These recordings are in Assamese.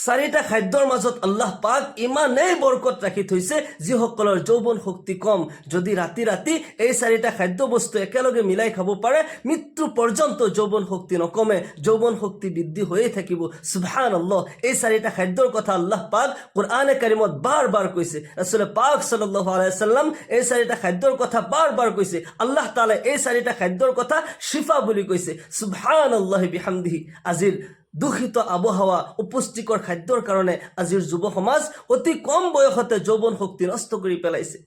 চাৰিটা খাদ্যৰ মাজত আল্লাহ পাক ইমানেই বৰকত ৰাখি থৈছে যিসকলৰ যৌৱন শক্তি কম, যদি ৰাতি ৰাতি এই চাৰিটা খাদ্য বস্তু একেলগে মিলাই খাব পাৰে মৃত্যু পৰ্যন্ত যৌৱন শক্তি নকমে, যৌৱন শক্তি বৃদ্ধি হৈয়ে থাকিব। সুবহানাল্লাহ। এই চাৰিটা খাদ্যৰ কথা আল্লাহ পাক কোৰআনে কাৰিমত বাৰ বাৰ কৈছে। ৰাসূল পাক সাল্লাল্লাহু আলাইহি ওয়াসাল্লাম এই চাৰিটা খাদ্যৰ কথা বাৰ বাৰ কৈছে। আল্লাহ তাআলা এই চাৰিটা খাদ্যৰ কথা শিফা বুলি কৈছে। সুবহানাল্লাহি বিহামদিহি। আজিৰ দূষিত আবহাওয়া, অপুষ্টিকৰ খাদ্যৰ কাৰণে আজিৰ যুৱ সমাজ অতি কম বয়সতে যৌৱন শক্তি নষ্ট কৰি পেলাইছে।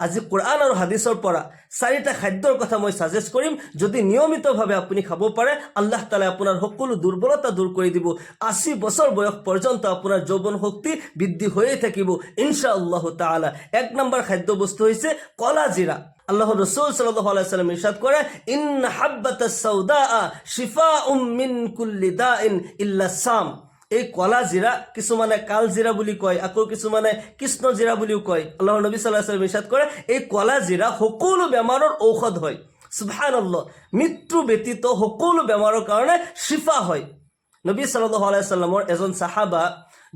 আজি কোৰআন আৰু হাদিছৰ পৰা চাৰিটা খাদ্যৰ কথা মই সাজেষ্ট কৰিম, যদি নিয়মিতভাৱে আপুনি খাব পাৰে আল্লাহ তাআলা আপোনাৰ সকলো দুৰ্বলতা দূৰ কৰি দিব। 80 বছৰ বয়স পৰ্যন্ত আপোনাৰ যৌৱন শক্তি বৃদ্ধি হৈয়ে থাকিব ইনশাআল্লাহ তাআলা। এক নম্বৰ খাদ্য বস্তু হৈছে কলা জিৰা। আল্লাহর রাসূল সাল্লাল্লাহু আলাইহি ওয়াসাল্লাম ইরশাদ করে, ইন্না হাব্বাতাস সাউদা শিফাউম মিন কুল্লি দাইন ইল্লা সাম। এই কলা জিৰা কিছুমানে কাল জিৰা বুলি কয়, আকৌ কিছুমানে কৃষ্ণ জিৰা বুলিও কয়। আল্লাহৰ নবী সাল্লাল্লাহু আলাইহি ওয়াসাল্লাম ইৰশাদ কৰে এই কলা জিৰা সকলো বেমাৰৰ ঔষধ হয়। সুবহানাল্লাহ। মৃত্যু ব্যতীত সকলো বেমাৰৰ কাৰণে শিফা হয়। নবী সাল্লাল্লাহু আলাইহি ওয়াসাল্লামৰ এজন সাহাবা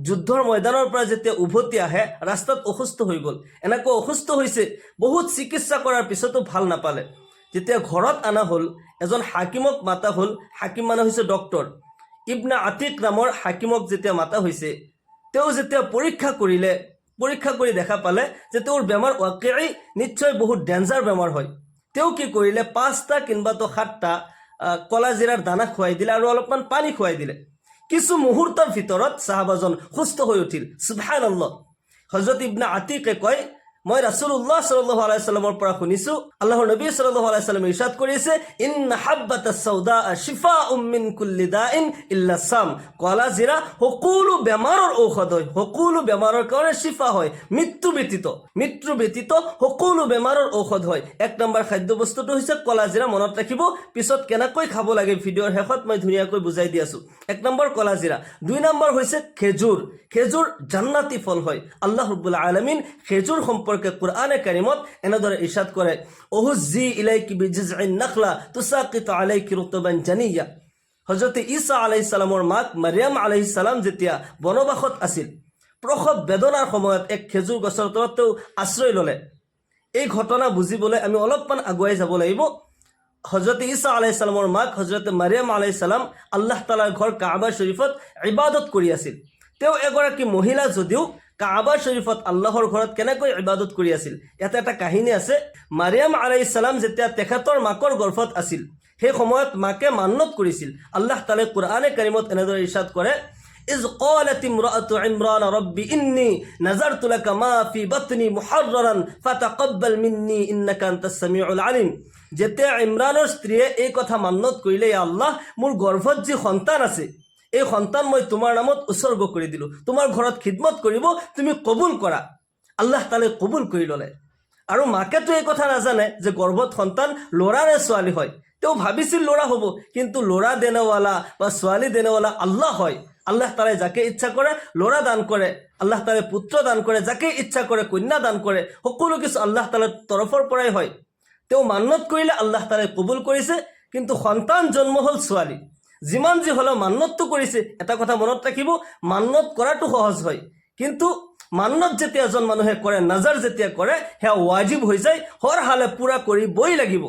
যুদ্ধৰ ময়দানৰ পৰা যেতিয়া উভতি আহে ৰাস্তাত অসুস্থ হৈ গ'ল। এনেকৈ অসুস্থ হৈছে, বহুত চিকিৎসা কৰাৰ পিছতো ভাল নাপালে। যেতিয়া ঘৰত অনা হ'ল, এজন হাকিমক মাতা হ'ল। হাকিম মানে হৈছে ডক্টৰ। ইবনে আতিক নামৰ হাকিমক যেতিয়া মাতা হৈছে, তেওঁ যেতিয়া পৰীক্ষা কৰিলে, পৰীক্ষা কৰি দেখা পালে যে তেওঁৰ বেমাৰ ৱাকিঈ নিশ্চয় বহুত ডেঞ্জাৰ বেমাৰ হয়। তেওঁ কি কৰিলে, 5টা কিংবা 7টা কলা জিৰাৰ দানা খুৱাই দিলে আৰু অলপমান পানী খুৱাই দিলে। কিছু মুহূৰ্তৰ ভিতৰত সাহাবাজন সুস্থ হৈ উঠিল। সুবহানাল্লাহ। হযৰত ইবনে আতিকে কয়, মই ৰাসূলুল্লাহ সাল্লাল্লাহু আলাইহি ওয়াসাল্লামৰ পৰা শুনিছো আল্লাহৰ নবী সাল্লাল্লাহু আলাইহি ওয়াসাল্লাম ইৰশাদ কৰিছে, ইন্না হাব্বাতাস সাউদা শিফাউম মিন কুল্লি দাইন ইল্লা সাম। কলা জিৰা সকলো বেমাৰৰ ঔষধ হয়, সকলো বেমাৰৰ কাৰণে শিফা হয়, মৃত্যু ব্যতীত সকলো বেমাৰৰ ঔষধ হয়। এক নম্বৰ খাদ্য বস্তুটো হৈছে কলা জিৰা। মনত ৰাখিব, পিছত কেনেকৈ খাব লাগে ভিডিঅ'ৰ শেষত মই ধুনীয়াকৈ বুজাই দি আছো। এক নম্বৰ কলা জিৰা। 2 নম্বৰ হৈছে খেজুৰ। খেজুৰ জান্নাতি ফল হয়। আল্লাহ ৰাব্বুল আলামিন খেজুৰ সম্পৰ্কে কোরআনে কারিমত এনেদরে ইরশাদ করে, ওহুজ্জি ইলাইকি বিজিজইন নাখলা তুসাকিতু আলাইকি রুতবান জানিয়া। হযরত ঈসা আলাইহিস সালামৰ মাক মাৰিয়াম আলাইহিস সালাম যেতিয়া বনবাসত আছিল, প্ৰসৱ বেদনাৰ সময়ত এক খেজুৰ গছৰ তলত তেওঁ আশ্ৰয় ল'লে। এই ঘটনা বুজিবলৈ আমি অলপমান আগুৱাই যাব লাগিব। হযৰত ঈসা আলাইহিস সালামৰ মাক হযৰত মাৰিয়াম আলাইহিস সালাম আল্লাহ তাআলাৰ ঘৰ কাবা শৰীফত ইবাদত কৰি আছিল। তেওঁ এগৰাকী মহিলা যদিও কাবা শৰীফত আল্লাহৰ ঘৰত কেনেকৈ ইবাদত কৰি আছিল, ইয়াতে এটা কাহিনী আছে। মাৰিয়াম আলাইহিস সালাম যেতিয়া তেখেতৰ মাকৰ গৰ্ভত আছিল, সেই সময়ত মাকে মান্নত কৰিছিল। আল্লাহ তাআলাই কোৰআনে কাৰিমত এনেদৰে ইৰশাদ কৰে, ইজ ক্বালাত ইমৰাতু ইমৰান ৰব্বি ইন্নী নাযাৰতু লাকা মা ফি বাতনি মুহাৰৰান ফাতাকাব্বাল মিন্নী ইন্নাকা আনতাস সামিউল আলিম। যেতিয়া ইমৰানৰ স্ত্ৰীয়ে এই কথা মান্নত কৰিলে, ইয়া আল্লাহ, মোৰ গৰ্ভত যি সন্তান আছে এই সন্তান মই তোমাৰ নামত উৎসৰ্গ কৰি দিলো, তোমাৰ ঘৰত খিদমত কৰিব, তুমি কবুল কৰা। আল্লাহ তাআলাই কবুল কৰি ল'লে। আৰু মাকেতো এই কথা নাজানে যে গৰ্ভত সন্তান ল'ৰা নে ছোৱালী হয়। তেওঁ ভাবিছিল ল'ৰা হ'ব, কিন্তু ল'ৰা দেনেৱালা বা ছোৱালী দেনেৱালা আল্লাহ হয়। আল্লাহ তাআলাই যাকে ইচ্ছা কৰে ল'ৰা দান কৰে, আল্লাহ তাআলাই পুত্ৰ দান কৰে, যাকে ইচ্ছা কৰে কন্যা দান কৰে। সকলো কিছু আল্লাহ তাআলাৰ তৰফৰ পৰাই হয়। তেওঁ মান্নত কৰিলে, আল্লাহ তাআলাই কবুল কৰিছে, কিন্তু সন্তান জন্ম হ'ল ছোৱালী। যিমান যি হ'লেও মান্নতটো কৰিছে। এটা কথা মনত ৰাখিব, মান্নত কৰাটো সহজ হয়, কিন্তু মান্নত যেতিয়া এজন মানুহে কৰে, নাজাৰ যেতিয়া কৰে, সেয়া ৱাজিব হৈ যায়, হৰ হালে পুৰা কৰিবই লাগিব।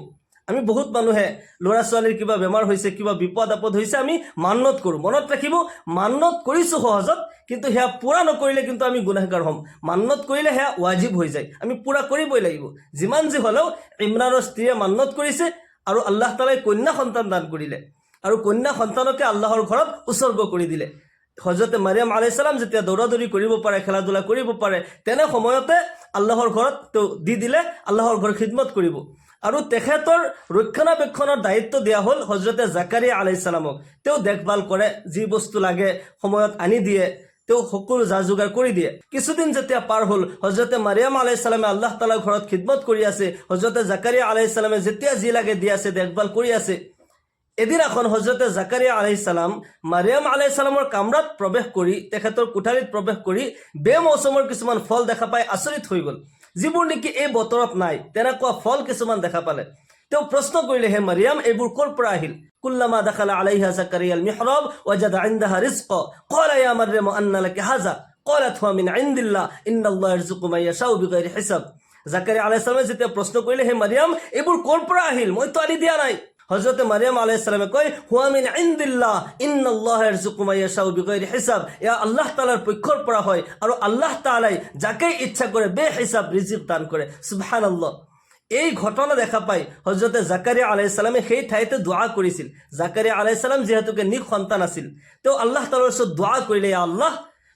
আমি বহুত মানুহে ল'ৰা ছোৱালীৰ কিবা বেমাৰ হৈছে, কিবা বিপদ আপদ হৈছে, আমি মান্নত কৰোঁ। মনত ৰাখিব, মান্নত কৰিছোঁ সহজত, কিন্তু সেয়া পুৰা নকৰিলে কিন্তু আমি গুনাহগাৰ হ'ম। মান্নত কৰিলে সেয়া ৱাজিব হৈ যায়, আমি পুৰা কৰিবই লাগিব। যিমান যি হ'লেও ইমৰানৰ স্ত্ৰীয়ে মান্নত কৰিছে আৰু আল্লাহ তাআলাই কন্যা সন্তান দান কৰিলে, আৰু কন্যা সন্তানকে আল্লাহৰ ঘৰত উৎসৰ্গ কৰি দিলে। হযৰত মাৰিয়াম আলাইহিস সালাম যেতিয়া দৌৰাদৌৰি কৰিব পাৰে, খেলা ধূলা কৰিব পাৰে, তেনে সময়তে আল্লাহৰ ঘৰত তেওঁ দি দিলে, আল্লাহৰ ঘৰ খিদমত কৰিব। আৰু তেখেতৰ ৰক্ষণাবেক্ষণৰ দায়িত্ব দিয়া হ'ল হযৰত জাকাৰিয়া আলাইহিস সালামক। তেওঁ দেখভাল কৰে, যি বস্তু লাগে সময়ত আনি দিয়ে, তেওঁ সকলো যা যোগাৰ কৰি দিয়ে। কিছুদিন যেতিয়া পাৰ হ'ল, হযৰত মাৰিয়াম আলাইহিস সালামে আল্লাহ তাআলাৰ ঘৰত খিদমত কৰি আছে, হযৰত জাকাৰিয়া আলাইহিস সালামে যেতিয়া যি লাগে দি আছে, দেখভাল কৰি আছে। এদিন এখন হযৰত জাকাৰিয়া আলাইহিস সালাম মাৰিয়াম আলাইহিস সালামৰ কামৰাত প্ৰৱেশ কৰি, তেখেতৰ কোঠালিত প্ৰৱেশ কৰি বেমৌচমৰ কিছুমান ফল দেখা পাই আচৰিত হৈ গ'ল, যিবোৰ নেকি এই বতৰত নাই। তেনেকুৱা ফল কিছুমান দেখা পালে। তেওঁ প্ৰশ্ন কৰিলে, হে মাৰিয়াম, এইবোৰ ক'ৰ পৰা আহিল? কুল্লামা দাখালা আলাইহা জাকাৰিয়াল মিহৰাব ওয়াজাদা ইনদাহা ৰিজকা ক্বালা ইয়া মাৰয়াম আন্না লাকি হাযা ক্বালাত হুয়া মিন ইনদিল্লাহ ইন্নাল্লাহা ইয়াৰযুকু মান ইয়াশাউ বিগাইৰি হিসাব। জাকাৰিয়া আলাইহিস সালামে যেতিয়া প্ৰশ্ন কৰিলে, হে মাৰিয়াম, এইবোৰ ক'ৰ পৰা আহিল? মইতো আনি দিয়া নাই। হযরতে মারিয়াম আলাইহিস সালামে কয়, হুয়া মিন ইনদিল্লাহ ইন্নাল্লাহা ইয়ারযুকু মান ইয়াশাউ বিগাইরি হিসাব। ইয়া আল্লাহ তাআলার পক্ষৰ পৰা হয় আৰু আল্লাহ তাআলাই যাকে ইচ্ছা কৰে বেহিসাব ৰিজিক দান কৰে। সুবহানাল্লাহ। এই ঘটনা দেখা পাই হযৰতে জাকাৰিয়া আলাইহিস সালামে সেই ঠাইতে দোয়া কৰিছিল। জাকাৰিয়া আলাইহিস সালাম যেহেতুকে নিক সন্তান আছিল, তেওঁ আল্লাহ তাআলাৰ ওচৰত দোয়া কৰিলে, ইয়া আল্লাহ,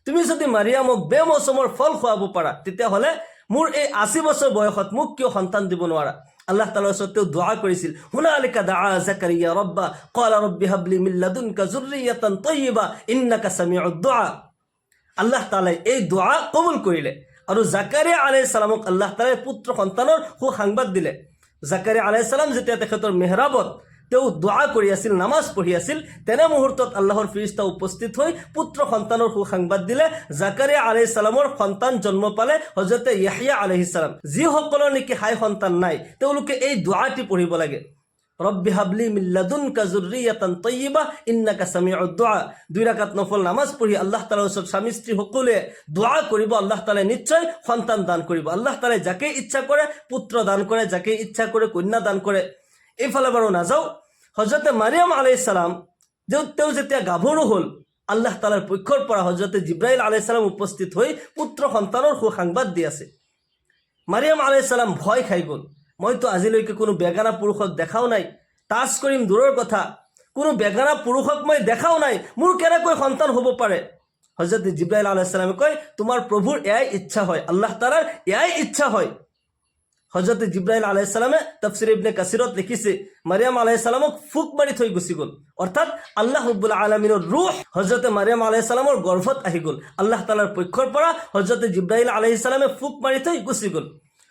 তুমি যদি মাৰিয়ামক বেমৌচমৰ ফল খুৱাব পাৰা, তেতিয়াহ'লে মোৰ এই 80 বছৰ বয়সত মোক কিয় সন্তান দিব নোৱাৰা? আল্লাহ তাআলাৰ ওচৰত তেওঁ দোয়া কৰিছিল। হুনালিকা দাআ জাকাৰিয়া ৰাব্বা ক্বালা ৰাব্বি হাবলি মিন লাদুনকা যুৰৰিয়াতান তাইয়্যিবা ইন্নাকা সামিউদ দুআ। আল্লাহ তাআলাই এই দোয়া কবুল কৰিলে আৰু জাকাৰিয়া আলাইহিস সালামক আল্লাহ তাআলাই পুত্ৰ সন্তানৰ সুসংবাদ দিলে। জাকাৰিয়া আলাইহিস সালাম যেতিয়া তেখেতৰ মেহৰাবত তেওঁ দোয়া কৰি আছিল, নামাজ পঢ়ি আছিল, তেনে মুহূৰ্তত আল্লাহৰ ফেৰেশতা উপস্থিত হৈ পুত্ৰ সন্তানৰ সুসংবাদ দিলে। জাকাৰিয়া আলাইহিস সালামৰ সন্তান জন্ম পালে হযৰতে ইয়াহয়া আলাইহিস সালাম। যিসকলৰ নেকি হাই সন্তান নাই, তেওঁলোকে এই দোয়াটি পঢ়িব লাগে, রব্বি হাবলি মিন লাদুনকা যুররিয়াতান তাইয়্যিবা ইন্নাকা সামিউদ দুআ। 2 রাকাত নফল নামাজ পঢ়ি আল্লাহ তাআলাৰ ওচৰত স্বামী স্ত্ৰী সকলোৱে দোয়া কৰিব, আল্লাহ তাআলাই নিশ্চয় সন্তান দান কৰিব। আল্লাহ তাআলাই যাকে ইচ্ছা কৰে পুত্ৰ দান কৰে, যাকে ইচ্ছা কৰে কন্যা দান কৰে। এইফালে বাৰু নাযাওঁ, হযৰতে মাৰিয়াম আলাইহিস সালাম তেওঁ যেতিয়া গাভৰু হ'ল, আল্লাহ তাআলাৰ পক্ষৰ পৰা হযৰতে জিব্ৰাইল আলাইহিস সালাম উপস্থিত হৈ পুত্ৰ সন্তানৰ সুসংবাদ দি আছে। মারিয়াম আলাইহিস সালাম ভয় খাই গ'ল। মইতো আজিলৈকে কোনো বেগানা পুৰুষক দেখাও নাই, তাজ কৰিম দূৰৰ কথা, কোনো বেগানা পুৰুষক মই দেখাও নাই, মোৰ কেনেকৈ সন্তান হ'ব পাৰে? হযৰত জিব্ৰাইল আলাইহিস সালামে কয়, তোমাৰ প্ৰভুৰ এয়াই ইচ্ছা হয়, আল্লাহ তাআলাৰ এয়াই ইচ্ছা হয়। হযৰত জিব্ৰাইল আলাইহিস সালামে তাফসীৰ ইবনে কাসিৰত লিখিছে, মাৰিয়াম আলাইহিস সালামক ফুক মাৰি থৈ গুচি গ'ল, অৰ্থাৎ আল্লাহ ৰাব্বুল আলামিনৰ ৰূহ হযৰত মাৰিয়াম আলাইহিস সালামৰ গৰ্ভত আহি গ'ল। আল্লাহ তাআলাৰ পক্ষৰ পৰা হযৰত জিব্ৰাইল আলাইহিস সালামে ফুক মাৰি থৈ গুচি গ'ল।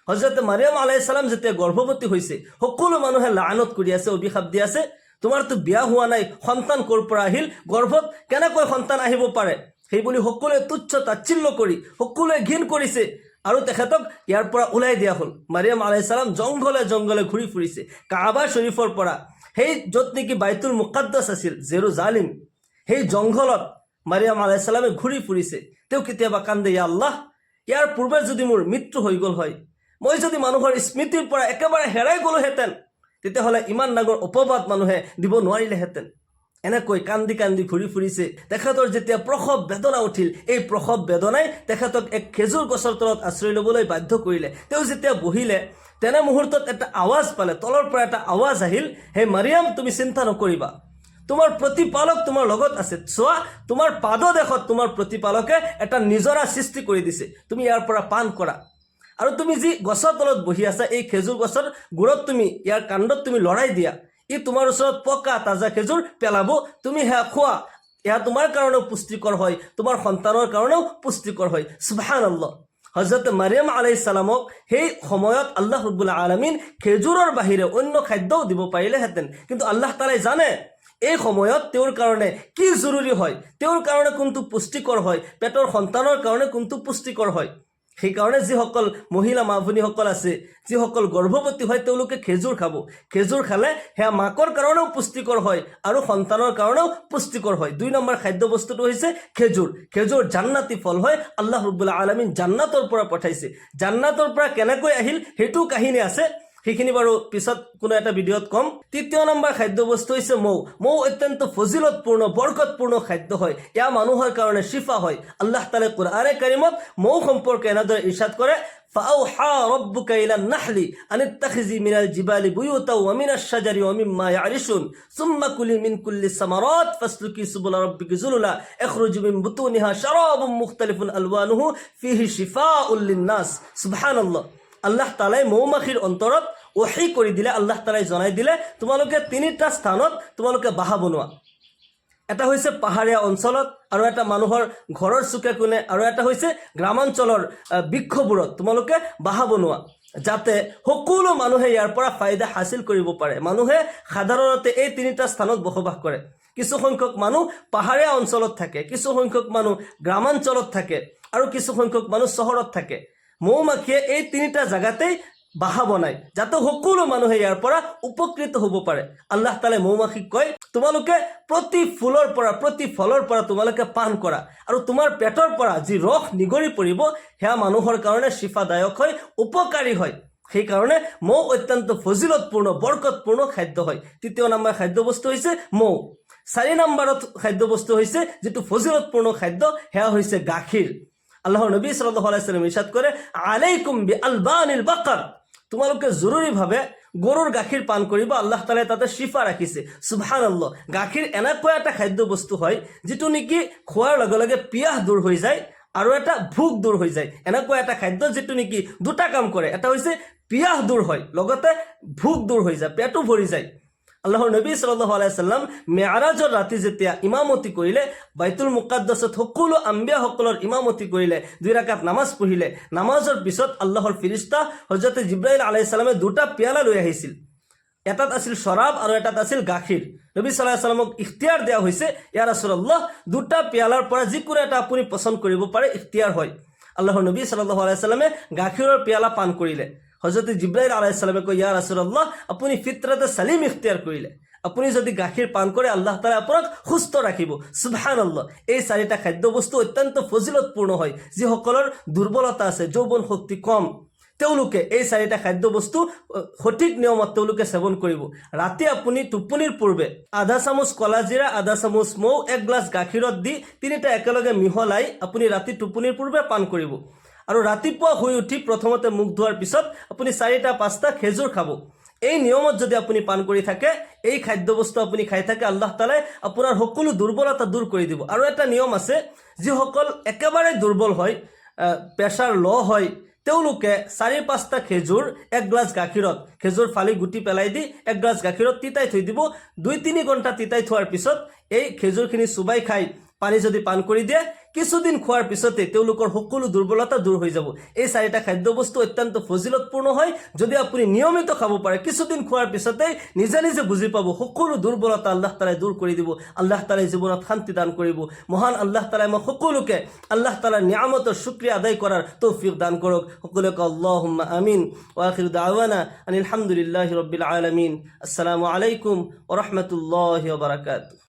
হযৰত মাৰিয়াম আলাইহিস সালাম যেতিয়া গৰ্ভৱতী হৈছে, সকলো মানুহে লানত কৰি আছে, অভিশাপ দি আছে, তোমাৰতো বিয়া হোৱা নাই, সন্তান ক'ৰ পৰা আহিল, গৰ্ভত কেনেকৈ সন্তান আহিব পাৰে? সেইবুলি সকলোৱে তুচ্ছ তাচ্ছিল্য কৰি সকলোৱে ঘিণ কৰিছে আৰু তেখেতক ইয়াৰ পৰা ওলাই দিয়া হ'ল। মাৰিয়াম আলাইহিস সালাম জংঘলে জংঘলে ঘূৰি ফুৰিছে, কাবা শৰীফৰ পৰা সেই য'ত নেকি বাইতুল মুকাদ্দাছ আছিল জেৰুজালিম, সেই জংঘলত মাৰিয়াম আলাইহিস সালামে ঘূৰি ফুৰিছে। তেওঁ কেতিয়াবা কান্দে, ইয়া আল্লাহ, ইয়াৰ পূৰ্বে যদি মোৰ মৃত্যু হৈ গ'ল হয়, মই যদি মানুহৰ স্মৃতিৰ পৰা একেবাৰে হেৰাই গ'লোহেঁতেন, তেতিয়াহ'লে ইমান ডাঙৰ অপবাদ মানুহে দিব নোৱাৰিলেহেঁতেন। এনেকৈ কান্দি কান্দি ঘূৰি ফুৰিছে। তেখেতৰ যেতিয়া প্ৰসৱ বেদনা উঠিল, এই প্ৰসৱ বেদনাই তেখেতক এক খেজুৰ গছৰ তলত আশ্ৰয় ল'বলৈ বাধ্য কৰিলে। তেওঁ যেতিয়া বহিলে, তেনে মুহূৰ্তত এটা আৱাজ পালে, তলৰ পৰা এটা আৱাজ আহিল, হে মাৰিয়াম, তুমি চিন্তা নকৰিবা, তোমাৰ প্ৰতিপালক তোমাৰ লগত আছে। চোৱা, তোমাৰ পাদদেশত তোমাৰ প্ৰতিপালকে এটা নিজৰা সৃষ্টি কৰি দিছে, তুমি ইয়াৰ পৰা পান কৰা। আৰু তুমি যি গছৰ তলত বহি আছা, এই খেজুৰ গছৰ গুৰত তুমি ইয়াৰ কাণ্ডত তুমি লৰাই দিয়া, ই তোমাৰ ওচৰত পকা তাজা খেজুৰ পেলাব, তুমি সেয়া খোৱা, এয়া তোমাৰ কাৰণেও পুষ্টিকৰ হয়, তোমাৰ সন্তানৰ কাৰণেও পুষ্টিকৰ হয়। সুবহানাল্লাহ। হযৰত মাৰিয়াম আলাইহিস সালামক সেই সময়ত আল্লাহ ৰাব্বুল আলামিন খেজুৰৰ বাহিৰে অন্য খাদ্যও দিব পাৰিলেহেঁতেন, কিন্তু আল্লাহ তাআলাই জানে এই সময়ত তেওঁৰ কাৰণে কি জৰুৰী হয়, তেওঁৰ কাৰণে কোনটো পুষ্টিকৰ হয়, পেটৰ সন্তানৰ কাৰণে কোনটো পুষ্টিকৰ হয়। সেইকাৰণে যিসকল মহিলা মা ভনীসকল আছে, যিসকল গৰ্ভৱতী হয়, তেওঁলোকে খেজুৰ খাব। খেজুৰ খালে সেয়া মাকৰ কাৰণেও পুষ্টিকৰ হয় আৰু সন্তানৰ কাৰণেও পুষ্টিকৰ হয়। 2 নম্বৰ খাদ্য বস্তুটো হৈছে খেজুৰ। খেজুৰ জান্নাতি ফল হয়, আল্লাহ ৰাব্বুল আলামিন জান্নাতৰ পৰা পঠাইছে। জান্নাতৰ পৰা কেনেকৈ আহিল সেইটো কাহিনী আছে, সেইখিনি বাৰু পিছত কোনো এটা ভিডিঅ'ত কম। 3 নম্বৰ খাদ্য বস্তু হৈছে মৌ। মৌ অত্যন্ত ফজিলতপূৰ্ণ বৰকতপূৰ্ণ খাদ্য হয়, এয়া মানুহৰ কাৰণে শিফা হয়। আল্লাহ তাআলাই কোৰআনে কাৰিমত মৌ সম্পৰ্কে এনেদৰে ইৰশাদ কৰে, فأوحى ربك إلى النحل أن اتخذي من الجبال بيوتا ومن الشجر ومما يعرشون ثم كلي من كل الثمرات فاسلكي سبل ربك ذللا اخرج من بطونها شراب مختلف ألوانه فيه شفاء للناس। سبحان الله। আল্লাহ তাআলাই মৌমাখিৰ অন্তৰত ওহী কৰি দিলে, আল্লাহ তাআলাই জনাই দিলে, তোমালোকে 3টা স্থানত তোমালোকে বাহা বনোৱা। এটা হৈছে পাহাৰীয়া অঞ্চলত, আৰু এটা মানুহৰ ঘৰৰ চুকে কোণে, আৰু এটা হৈছে গ্ৰামাঞ্চলৰ বৃক্ষবোৰত তোমালোকে বাহা বনোৱা, যাতে সকলো মানুহে ইয়াৰ পৰা ফায়দা হাসিল কৰিব পাৰে। মানুহে সাধাৰণতে এই 3টা স্থানত বসবাস কৰে। কিছু সংখ্যক মানুহ পাহাৰীয়া অঞ্চলত থাকে, কিছু সংখ্যক মানুহ গ্ৰামাঞ্চলত থাকে, আৰু কিছু সংখ্যক মানুহ চহৰত থাকে। মৌমাখিয়ে এই 3টা জায়গাতেই বাহা বনায় যাতে সকলো মানুহে ইয়াৰ পৰা উপকৃত হ'ব পাৰে। আল্লাহ তাআলাই মৌমাখিক কয়, তোমালোকে প্ৰতি ফুলৰ পৰা প্ৰতি ফলৰ পৰা তোমালোকে পান কৰা, আৰু তোমাৰ পেটৰ পৰা যি ৰস নিগৰি পৰিব সেয়া মানুহৰ কাৰণে শিফাদায়ক হয়, উপকাৰী হয়। সেইকাৰণে মৌ অত্যন্ত ফজিলতপূৰ্ণ বৰকতপূৰ্ণ খাদ্য হয়। ৩য় নম্বৰ খাদ্যবস্তু হৈছে মৌ। 4 নম্বৰত খাদ্যবস্তু হৈছে যিটো ফজিলতপূৰ্ণ খাদ্য, সেয়া হৈছে গাখীৰ। আল্লাহৰ নবী সাল্লাল্লাহু আলাইহি ওয়াসাল্লাম ইৰশাদ কৰে, আলাইকুম বি আলবানিল বাকাৰ, তোমালোকে জৰুৰীভাৱে গৰুৰ গাখীৰ পান কৰিব। আল্লাহ তাআলাই তাতে শিফা ৰাখিছে। সুবহানাল্লাহ। গাখীৰ এনেকুৱা এটা খাদ্য বস্তু হয় যিটো নেকি খোৱাৰ লগে লগে পিয়াহ দূৰ হৈ যায় আৰু এটা ভোক দূৰ হৈ যায়। এনেকুৱা এটা খাদ্য যিটো নেকি দুটা কাম কৰে, এটা হৈছে পিয়াহ দূৰ হয়, লগতে ভোক দূৰ হৈ যায়, পেটো ভৰি যায়। আল্লাহৰ নবী সাল্লাল্লাহু আলাইহি ওয়াসাল্লাম মেৰাজৰ ৰাতি যেতিয়া ইমামতি কৰিলে, বাইতুল মুকাদ্দাছত সকলো আম্বিয়াসকলৰ ইমামতি কৰিলে, 2 ৰাকাত নামাজ পঢ়িলে। নামাজৰ পিছত আল্লাহৰ ফিৰিষ্টা হযৰত জিব্ৰাইল আলাইহিস সালামে 2টা পিয়ালা লৈ আহিছিল। এটাত আছিল শৰাব আৰু এটাত আছিল গাখীৰ। নবী সাল্লাল্লাহু আলাইহি ওয়াসাল্লামক ইখতিয়াৰ দিয়া হৈছে, ইয়া ৰাসূলুল্লাহ, 2টা পিয়ালাৰ পৰা যিকোনো এটা আপুনি পছন্দ কৰিব পাৰে, ইখতিয়াৰ হয়। আল্লাহৰ নবী সাল্লাল্লাহু আলাইহি ওয়াসাল্লামে গাখীৰৰ পিয়ালা পান কৰিলে। হযৰত জিব্ৰাইল আলাইহিস সালামে কয়, ইয়া ৰাসূলুল্লাহ, আপুনি ফিতৰাতে সালিম ইখতিয়াৰ কৰিলে, আপুনি যদি গাখীৰ পান কৰে আল্লাহ তাআলা আপোনাক সুস্থ ৰাখিব। সুবহানাল্লাহ। এই 4টা খাদ্য বস্তু অত্যন্ত ফজিলতপূৰ্ণ হয়। যিসকলৰ দুৰ্বলতা আছে, যৌৱন শক্তি কম, তেওঁলোকে এই 4টা খাদ্য বস্তু সঠিক নিয়মত তেওঁলোকে সেৱন কৰিব। ৰাতি আপুনি টোপনিৰ পূৰ্বে আধা চামুচ কলা জিৰা, আধা চামুচ মৌ, 1 গ্লাছ গাখীৰত দি 3টা একেলগে মিহলাই আপুনি ৰাতি টোপনিৰ পূৰ্বে পান কৰিব। আৰু ৰাতিপুৱা শুই উঠি প্ৰথমতে মুখ ধোৱাৰ পিছত আপুনি 4টা-5টা খেজুৰ খাব। এই নিয়মত যদি আপুনি পান কৰি থাকে, এই খাদ্য বস্তু আপুনি খাই থাকে, আল্লাহ তাআলাই আপোনাৰ সকলো দুৰ্বলতা দূৰ কৰি দিব। আৰু এটা নিয়ম আছে, যিসকল একেবাৰে দুৰ্বল হয়, প্ৰেছাৰ ল' হয়, তেওঁলোকে 4-5টা খেজুৰ 1 গ্লাছ গাখীৰত, খেজুৰ ফালি গুটি পেলাই দি 1 গ্লাছ গাখীৰত তিতাই থৈ দিব। 2-3 ঘণ্টা তিতাই থোৱাৰ পিছত এই খেজুৰখিনি চুবাই খাই পানী যদি পান কৰি দিয়ে, কিছুদিন খোৱাৰ পিছতে তেওঁলোকৰ সকলো দুৰ্বলতা দূৰ হৈ যাব। এই 4টা খাদ্য বস্তু অত্যন্ত ফজিলতপূৰ্ণ হয়। যদি আপুনি নিয়মিত খাব পাৰে, কিছুদিন খোৱাৰ পিছতে নিজে নিজে বুজি পাব সকলো দুৰ্বলতা আল্লাহ তাআলাই দূৰ কৰি দিব। আল্লাহ তাআলাই জীৱনত শান্তি দান কৰিব। মহান আল্লাহ তাআলাই আমাক সকলোকে আল্লাহ তাআলাৰ নিয়ামতৰ শুকৰিয়া আদায় কৰাৰ তৌফিক দান কৰক। সকলোকে আল্লাহুম্মা আমিন। ওয়া আখিৰু দাওয়ানা আনিল হামদুলিল্লাহি ৰাব্বিল আলামিন। আসসালামু আলাইকুম ওয়া ৰাহমাতুল্লাহি ওয়া বাৰাকাতুহু।